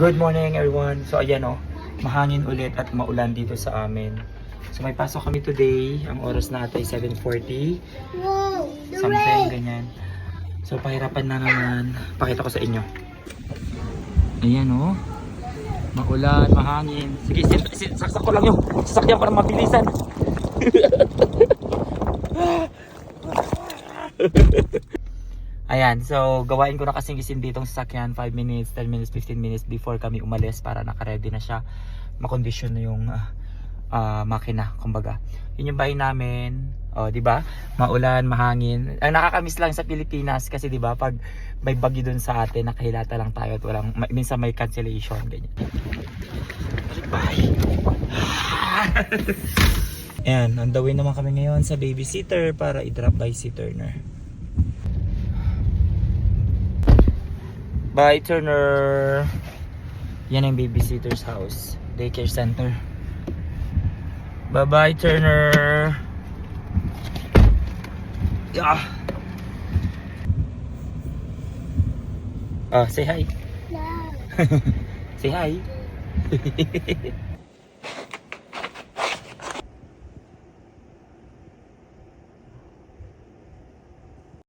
Good morning everyone. So ayan mahangin ulit at maulan dito sa amin. So may pasok kami today. Ang oras natin ay 7:40. Wow, Something ganyan. So pahirapan na naman. Pakita ko sa inyo. Ayan maulan, mahangin. Sige, saksak ko lang yung sasakyan para mabilisan. Ayan, so gawain ko na kasing isin ditong sasakyan 5 minutes, 10 minutes, 15 minutes before kami umalis para naka-ready na siya. Makondisyon na yung makina, kumbaga. Yun yung bahay namin. O, di ba? Maulan, mahangin. Ang nakakamiss lang sa Pilipinas kasi di ba pag may bagyo dun sa atin, nakahilata lang tayo at walang minsan may cancellation ganyan. Bye. Ayan, on the way naman kami ngayon sa babysitter para i-drop by si Turner. Bye, Turner. Yan ang babysitter's house. Daycare center. Bye-bye, Turner. Yeah. Say hi. no. Say hi.